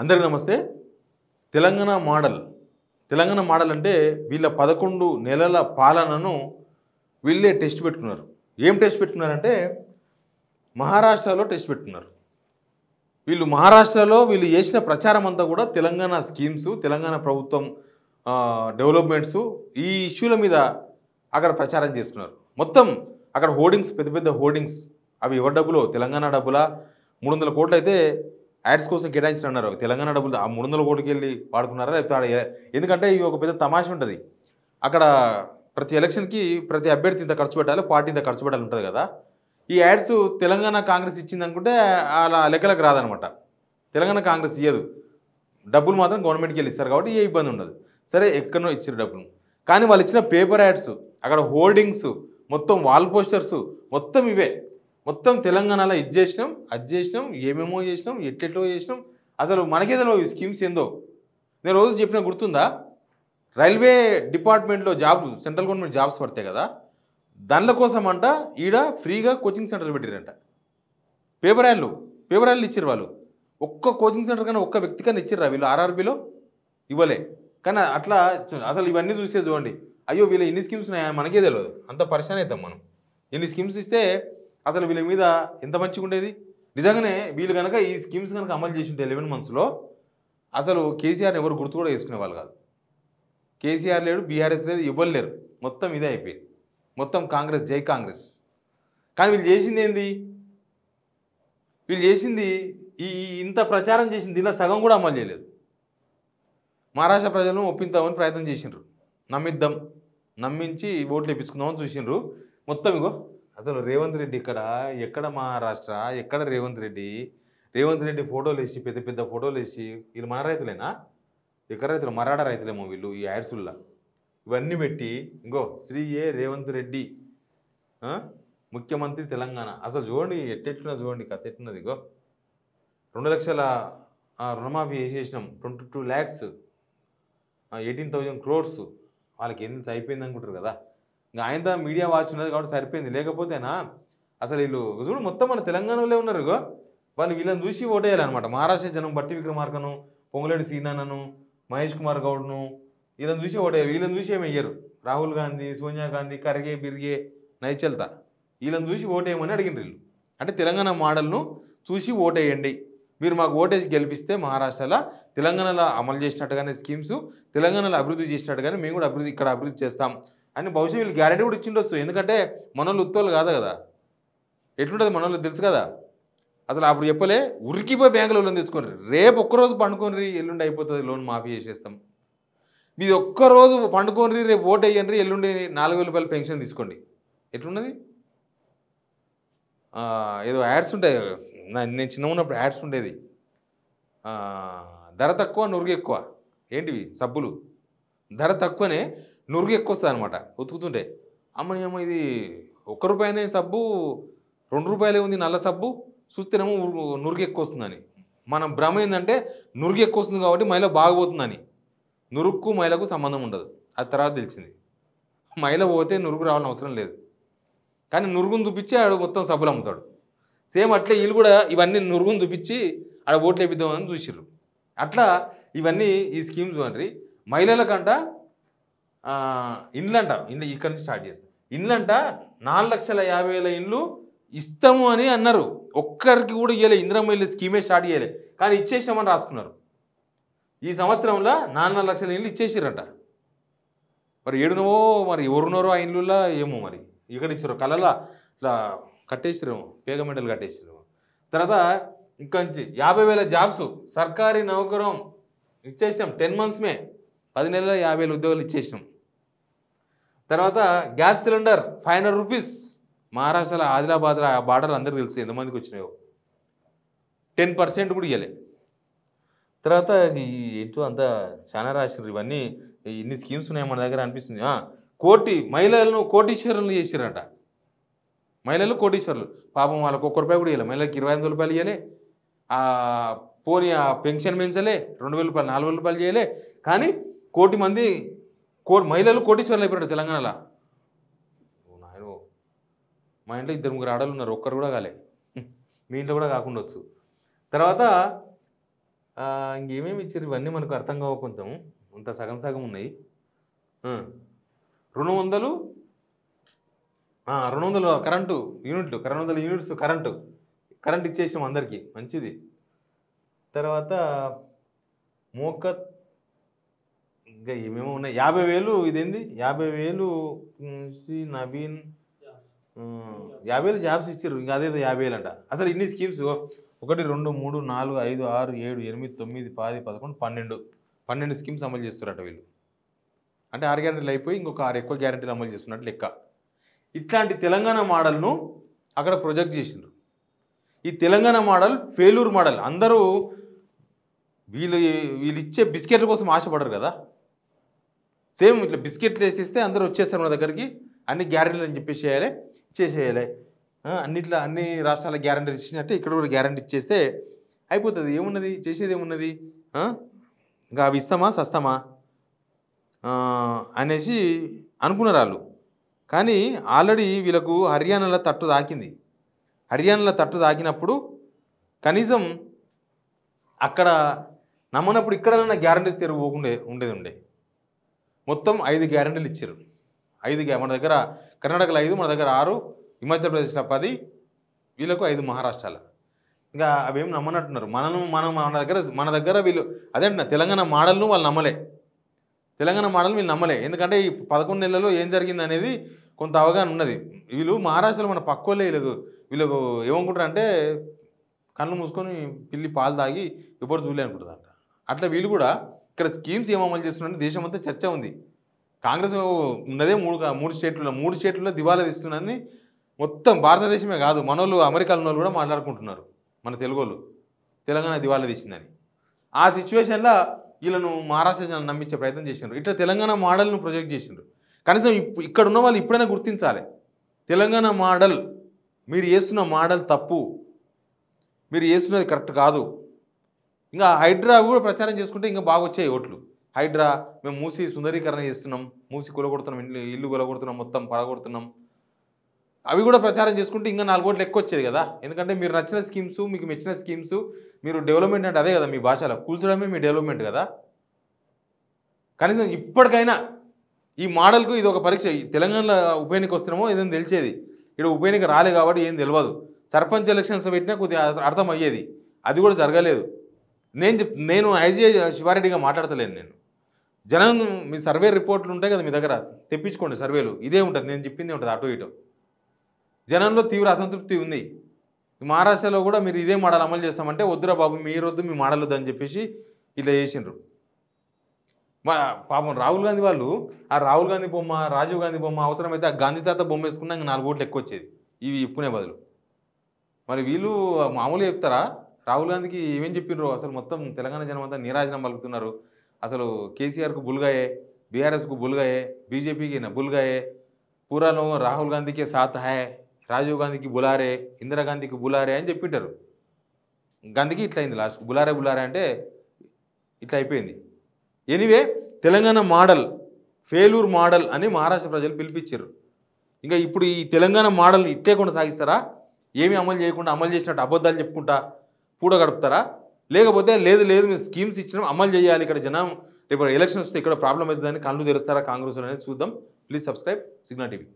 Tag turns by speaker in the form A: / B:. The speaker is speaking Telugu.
A: అందరికీ నమస్తే. తెలంగాణ మోడల్. తెలంగాణ మోడల్ అంటే వీళ్ళ 11 నెలల పాలనను వీళ్ళే టెస్ట్ పెట్టుకున్నారు. ఏం టెస్ట్ పెట్టుకున్నారంటే మహారాష్ట్రలో టెస్ట్ పెట్టుకున్నారు. మహారాష్ట్రలో వీళ్ళు చేసిన ప్రచారం అంతా కూడా తెలంగాణ స్కీమ్స్, తెలంగాణ ప్రభుత్వం డెవలప్‌మెంట్స్ ఈ ఇష్యూల మీద అక్కడ ప్రచారం చేస్తున్నారు. మొత్తం అక్కడ హోర్డింగ్స్ పెద్ద పెద్ద హోర్డింగ్స్ అవి ఎవరి డబ్బులో తెలంగాణ డబ్బులా 300 కోట్లు అయితే యాడ్స్ కోసం కేటాయించారన్నారు. తెలంగాణ డబ్బులు ఆ 300 కోట్లకెళ్ళి వాడుకున్నారా? లేకపోతే ఎందుకంటే ఇవి ఒక పెద్ద తమాషా ఉంటది. అక్కడ ప్రతి ఎలక్షన్‌కి ప్రతి అభ్యర్థి ఇంత ఖర్చు పెట్టాలి, పార్టీ ఇంత ఖర్చు పెట్టాలి ఉంటది కదా! ఈ యాడ్స్ తెలంగాణ కాంగ్రెస్ ఇచ్చిందనుకుంటే అలా లెక్కలకు రాదనమాట. తెలంగాణ కాంగ్రెస్ ఇయ్యదు. డబ్బులు మాత్రం గవర్నమెంట్‌కెళ్ళి ఇస్తారు కాబట్టి ఏ ఇబ్బంది ఉండదు. సరే ఎక్కడనో ఇచ్చారు డబ్బులు. కానీ వాళ్ళు ఇచ్చిన పేపర్ యాడ్స్, అక్కడ హోర్డింగ్స్, మొత్తం వాల్ పోస్టర్స్ మొత్తం ఇవే. మొత్తం తెలంగాణలో ఇది చేసినాం, అది చేసినాం, ఏమేమో చేసినాం, ఎట్టెట్లో చేసినాం. అసలు మనకే తెలవదు ఈ స్కీమ్స్ ఏందో. నేను రోజు చెప్పిన గుర్తుందా? రైల్వే డిపార్ట్మెంట్‌లో సెంట్రల్ గవర్నమెంట్ జాబ్స్ పడతాయి కదా! దానిల కోసం అంట ఈడ ఫ్రీగా కోచింగ్ సెంటర్లు పెట్టిరంట. పేపర్ యాడ్లు ఇచ్చిర్రు వాళ్ళు. ఒక్క కోచింగ్ సెంటర్ కన్నా ఒక్క వ్యక్తి కన్నా ఇచ్చిర్రా వీళ్ళు ఆర్ఆర్‌బీలో? ఇవ్వలే. కానీ అట్లా అసలు ఇవన్నీ చూస్తే చూడండి. అయ్యో! వీళ్ళ ఇన్ని స్కీమ్స్ ఉన్నాయా మనకే తెలవదు. అంత పరిశాన్ అవుతాం మనం. ఇన్ని స్కీమ్స్ ఇస్తే అసలు వీళ్ళ మీద ఎంత మంచిగుండేది. నిజంగానే వీళ్ళు గనక ఈ స్కీమ్స్ గనక అమలు చేసుంటే 11 మంత్స్‌లో అసలు కేసీఆర్‌ని ఎవరు గుర్తు కూడా చేసుకునేవాళ్ళు కాదు. కేసీఆర్ లేడు, బీఆర్ఎస్ లేదు, ఎవ్వరు లేరు. మొత్తం ఇదే అయిపోయింది. మొత్తం కాంగ్రెస్, జై కాంగ్రెస్. కానీ వీళ్ళు చేసింది ఏంది? వీళ్ళు చేసింది ఈ ఇంత ప్రచారం చేసింది దీనిలో సగం కూడా అమలు చేయలేదు. మహారాష్ట్ర ప్రజలను ఒప్పిద్దామని ప్రయత్నం చేసిండ్రు. నమ్మిద్దాం, నమ్మించి ఓట్లు ఇప్పించుకుందామని చూసిండ్రు. మొత్తం ఇగో అసలు రేవంత్ రెడ్డి ఎక్కడ మహారాష్ట్ర, ఎక్కడ రేవంత్ రెడ్డి? రేవంత్ రెడ్డి ఫోటోలు వేసి పెద్ద పెద్ద ఫోటోలు వేసి వీళ్ళు మన రైతులేనా? ఎక్కడ రైతులు? మరాఠా రైతులేమో వీళ్ళు ఈ యాడ్సుల్లా. ఇవన్నీ పెట్టి ఇంకో శ్రీ రేవంత్ రెడ్డి ముఖ్యమంత్రి తెలంగాణ. అసలు చూడండి ఎట్టెట్లున్నా చూడండి కథ ఎట్లున్నది. ఇగో 2 లక్షల రుణమాఫీ చేసేసినాం. 22 lakhs 18,000 crores వాళ్ళకి ఎంత అయిపోయింది అనుకుంటారు కదా. ఇంకా ఆయనతో మీడియా వాచ్ ఉన్నది కాబట్టి సరిపోయింది. లేకపోతేనా అసలు వీళ్ళు చూడు మొత్తం మన తెలంగాణలో ఉన్నారు. ఇగో వాళ్ళు వీళ్ళని చూసి ఓటేయాలన్నమాట. మహారాష్ట్ర జనం బట్టి విక్రమార్కను, పొంగులేటి సీనాన్నను, మహేష్ కుమార్ గౌడ్ను వీళ్ళని చూసి ఓటేయాలి. వీళ్ళని చూసి ఏమి వెయ్యరు. రాహుల్ గాంధీ, సోనియా గాంధీ, ఖర్గే, బిర్గే, నైచల్తా వీళ్ళని చూసి ఓటేయమని అడిగిన వీళ్ళు. అంటే తెలంగాణ మోడల్ను చూసి ఓటేయండి, మీరు మాకు ఓటేసి గెలిపిస్తే మహారాష్ట్రలో తెలంగాణలో అమలు చేసినట్టుగానే స్కీమ్స్, తెలంగాణలో అభివృద్ధి చేసినట్టుగానే మేము కూడా ఇక్కడ అభివృద్ధి చేస్తాం అని బహుశా వీళ్ళు గ్యారెంటీ కూడా ఇచ్చిండొచ్చు. ఎందుకంటే మనోళ్ళు ఉత్తోళ్ళు కాదు కదా. ఎట్లుంటుంది మనోళ్ళు తెలుసు కదా. అసలు అప్పుడు చెప్పలే ఉరికిపోయి బ్యాంకులో లోన్ తీసుకోండి, రేపు ఒక్కరోజు పండుకోండి, ఎల్లుండి అయిపోతుంది లోన్ మాఫీ చేసేస్తాం. మీది ఒక్కరోజు పండుకోండి, రేపు ఓటు వేయండి, ఎల్లుండి 4,000 రూపాయలు పెన్షన్ తీసుకోండి. ఎట్లున్నది? ఏదో యాడ్స్ ఉంటాయి. నేను చిన్నగా ఉన్నప్పుడు యాడ్స్ ఉండేది. ధర తక్కువ నురుగు ఎక్కువ. ఏంటివి సబ్బులు ధర తక్కువనే నురుగు ఎక్కువ వస్తుంది అనమాట. ఉతుకుతుంటే అమ్మ ఇది ₹1 సబ్బు ₹2 ఉంది నల్ల సబ్బు, చూస్తేనేమో నురుగు ఎక్కువ వస్తుందని. మన భ్రమ ఏంటంటే నురుగు ఎక్కువ వస్తుంది కాబట్టి మైల బాగపోతుందని. నురుగ్కు మైలకు సంబంధం ఉండదు. అది తర్వాత తెలిసింది. మైల పోతే నురుగు రావాలని అవసరం లేదు. కానీ నురుగును చూపించి ఆడు మొత్తం సబ్బులు అమ్ముతాడు. సేమ్ అట్లే వీళ్ళు కూడా ఇవన్నీ నురుగును చూపించి ఆడ ఓట్లు వేపిద్దామని చూసిర్రు. అట్లా ఇవన్నీ ఈ స్కీమ్స్ అంటారు. మహిళలకంట ఇండ్లంట ఇక్కడి నుంచి స్టార్ట్ చేస్తారు. ఇండ్లంట 4,50,000 ఇండ్లు ఇస్తాము అని అన్నారు. ఒక్కరికి కూడా ఇవ్వలే. ఇందిరమ్మ ఇల్లు స్కీమే స్టార్ట్ చేయలే. కానీ ఇచ్చేసామని రాసుకున్నారు. ఈ సంవత్సరంలో 4 లక్షల ఇండ్లు ఇచ్చేసిరట. మరి ఏడునవో మరి ఎవరున్నారో ఆ ఇండ్లలో ఏమో మరి ఇక్కడ ఇచ్చారు. కళ్ళలో ఇట్లా కట్టేసిరేమో, పేగమెంటలు కట్టేసిరేమో. తర్వాత ఇంకొంచి 50,000 జాబ్స్ సర్కారీ నౌకరం ఇచ్చేసాం. 10 monthsమే 10 నెలల 50,000 ఉద్యోగాలు ఇచ్చేసినాం. తర్వాత గ్యాస్ సిలిండర్ ₹500 మహారాష్ట్రలో ఆదిలాబాద్ బార్డర్ అందరికీ తెలుసు ఎంతమందికి వచ్చినాయో. 10% కూడా ఇవ్వలే. తర్వాత ఏంటో అంతా చాలా రాసినారు. ఇవన్నీ ఇన్ని స్కీమ్స్ ఉన్నాయి మన దగ్గర అనిపిస్తుంది. మహిళలను కోటీశ్వరులు చేసిరట. మహిళలు కోటీశ్వరులు. పాపం వాళ్ళకు ₹1 కూడా ఇవ్వలే. మహిళలకు ₹25,000 ఇవ్వలే. పోనీ పెన్షన్ పెంచలే. ₹2,000 ₹4,000 చేయలే. కానీ కోటి మంది మహిళలు కోటీశ్వరులు అయిపోయారు తెలంగాణలో. నాయనో మా ఇంట్లో 2-3 ఆడలు ఉన్నారు, ఒక్కరు కూడా కాలే. మీ ఇంట్లో కూడా కాకుండా వచ్చు. తర్వాత ఇంకేమేమి ఇచ్చారు ఇవన్నీ మనకు అర్థం కావు కొంచెం అంత సగం సగం ఉన్నాయి. 200 200 కరెంటు యూనిట్లు 200 యూనిట్స్ కరెంట్ ఇచ్చేసాం అందరికీ మంచిది. తర్వాత మోక ఇంకా ఏమేమో ఉన్నాయి. 50,000 ఇదేంది 50,000 నవీన్ 50,000 జాబ్స్ ఇచ్చారు. ఇంకా అదేదో 50,000 అంట. అసలు ఇన్ని స్కీమ్స్ 1 2 3 4 5 6 7 8 9 10 11 12 స్కీమ్స్ అమలు చేస్తారట వీళ్ళు. అంటే 6 గ్యారెంటీలు అయిపోయి ఇంకొక 6 ఎక్కువ గ్యారెంటీలు అమలు చేస్తున్నట్టు లెక్క. ఇట్లాంటి తెలంగాణ మోడల్ను అక్కడ ప్రొజెక్ట్ చేసిండ్రు. ఈ తెలంగాణ మోడల్ ఫెయిల్యూర్ మోడల్. అందరూ వీళ్ళు ఇచ్చే బిస్కెట్ల కోసం ఆశపడరు కదా. సేమ్ ఇట్లా బిస్కెట్లు వేసిస్తే అందరూ వచ్చేస్తారు మన దగ్గరికి, అన్ని గ్యారెంటీలు అని చెప్పేసి చేసేయాలి. అన్ని రాష్ట్రాల గ్యారెంటీలు ఇచ్చినట్టే ఇక్కడ కూడా గ్యారెంటీ ఇచ్చేస్తే అయిపోతుంది. ఏమున్నది చేసేది ఏమున్నది? ఇంకా అవి ఇస్తామా సస్తామా అనేసి అనుకున్నారు వాళ్ళు. కానీ ఆల్రెడీ వీళ్ళకు హర్యానాలో తట్టు తాకింది. హర్యానాలో తట్టు తాకినప్పుడు కనీసం అక్కడ నమ్మనప్పుడు ఇక్కడైనా గ్యారెంటీస్ తెరవకుండా ఉండేది. మొత్తం 5 గ్యారెంటీలు ఇచ్చారు. 5 మన దగ్గర కర్ణాటకలో 5, మన దగ్గర 6, హిమాచల్ ప్రదేశ్లో 10, వీళ్ళకు 5 మహారాష్ట్రాలో. ఇంకా అవేం నమ్మనట్టున్నారు. మన దగ్గర వీళ్ళు అదే తెలంగాణ మోడల్ను వాళ్ళు నమ్మలే. తెలంగాణ మోడల్ వీళ్ళు నమ్మలే. ఎందుకంటే ఈ 11 నెలల్లో ఏం జరిగింది అనేది కొంత అవగాహన ఉన్నది. వీళ్ళు మహారాష్ట్రలో మన పక్కోళ్ళే వీళ్ళకు ఏమనుకుంటారు అంటే కళ్ళు మూసుకొని పిల్లి పాలు తాగి ఎప్పుడు చూడలే అనుకుంటుందంట. అట్లా వీళ్ళు కూడా ఇక్కడ స్కీమ్స్ ఏం అమలు చేస్తున్నారంటే దేశం అంతా చర్చ ఉంది. కాంగ్రెస్ ఉన్నదే 3 స్టేట్లలో దివాలా తీస్తున్నారని మొత్తం భారతదేశమే కాదు, మనోళ్ళు అమెరికాలో వాళ్ళు కూడా మాట్లాడుకుంటున్నారు. మన తెలుగోళ్ళు తెలంగాణ దివాలా తీసిందని. ఆ సిచ్యువేషన్లో వీళ్ళను మహారాష్ట్ర జనం నమ్మించే ప్రయత్నం చేసినారు. ఇట్లా తెలంగాణ మోడల్ను ప్రొజెక్ట్ చేసిండ్రు. కనీసం ఇక్కడ ఉన్న వాళ్ళు ఇప్పుడైనా గుర్తించాలి. తెలంగాణ మోడల్ మీరు చేస్తున్న మోడల్ తప్పు, మీరు చేస్తున్నది కరెక్ట్ కాదు. ఇంకా హైడ్రా కూడా ప్రచారం చేసుకుంటే ఇంకా బాగా వచ్చాయి ఓట్లు. హైడ్రా మేము మూసి సుందరీకరణ చేస్తున్నాం, మూసి కొలగొడుతున్నాం, ఇల్లు కొలగొడుతున్నాం, మొత్తం పడగొడుతున్నాం, అవి కూడా ప్రచారం చేసుకుంటే ఇంకా 4 ఓట్లు ఎక్కువ వచ్చేది కదా. ఎందుకంటే మీరు నచ్చిన స్కీమ్స్, మీకు మెచ్చిన స్కీమ్స్, మీరు డెవలప్మెంట్ అంటే అదే కదా మీ భాషలో కూల్చడమే మీ డెవలప్మెంట్ కదా. కనీసం ఇప్పటికైనా ఈ మోడల్కు ఇది ఒక పరీక్ష. తెలంగాణలో ఉప ఎన్నిక వస్తున్నామో ఏదైనా తెలిసేది. ఇక్కడ ఉప ఎన్నిక రాలే కాబట్టి ఏం తెలియదు. సర్పంచ్ ఎలక్షన్స్ పెట్టినా కొద్దిగా అర్థమయ్యేది. అది కూడా జరగలేదు. నేను ఐజీ శివారెడ్డిగా మాట్లాడతలేను. నేను జనం మీ సర్వే రిపోర్ట్లు ఉంటాయి కదా మీ దగ్గర, తెప్పించుకోండి సర్వేలు. ఇదే ఉంటుంది, నేను చెప్పింది ఉంటుంది అటు ఇటు. జనంలో తీవ్ర అసంతృప్తి ఉంది. మహారాష్ట్రలో కూడా మీరు ఇదే మోడల్ అమలు చేస్తామంటే వద్దురా బాబు మీరు వద్దు మీ మోడల్ వద్దు అని చెప్పేసి ఇట్లా చేసిండ్రు. పాపం రాహుల్ గాంధీ వాళ్ళు ఆ రాహుల్ గాంధీ బొమ్మ, రాజీవ్ గాంధీ బొమ్మ, అవసరమైతే ఆ గాంధీ తాత బొమ్మ వేసుకున్నా ఇంకా 4 ఓట్లు ఎక్కువ వచ్చేది ఇవి చెప్పుకునే బదులు. మరి వీళ్ళు మామూలుగా చెప్తారా? రాహుల్ గాంధీకి ఏమేం చెప్పిండ్రు? అసలు మొత్తం తెలంగాణ జనం అంతా నీరాజనం పలుకుతున్నారు. అసలు కేసీఆర్కు బుల్గాయే, బీఆర్ఎస్కు బుల్గాయే, బీజేపీకి బుల్గాయే, పూరాలో రాహుల్ గాంధీకే సాత్ హాయ్, రాజీవ్ గాంధీకి బులారే, ఇందిరాగాంధీకి బులారే అని చెప్పింటారు. గాంధీకి ఇట్లా అయింది లాస్ట్. బులారే అంటే ఇట్లా అయిపోయింది. Anyway Telangana model failure model అని మహారాష్ట్ర ప్రజలు పిలిపించారు. ఇంకా ఇప్పుడు ఈ తెలంగాణ మోడల్ని ఇట్టే కొనసాగిస్తారా? ఏమీ అమలు చేయకుండా అమలు చేసినట్టు అబద్ధాలు చెప్పుకుంటా పూడ గడుపుతారా? లేకపోతే లేదు మేము స్కీమ్స్ ఇచ్చినాం అమలు చేయాలి, ఇక్కడ జనం రేపు ఎలక్షన్ వస్తే ఇక్కడ ప్రాబ్లం అవుతుందని కళ్ళు తెరుస్తారా కాంగ్రెస్ అనేది చూద్దాం. Please subscribe signal TV.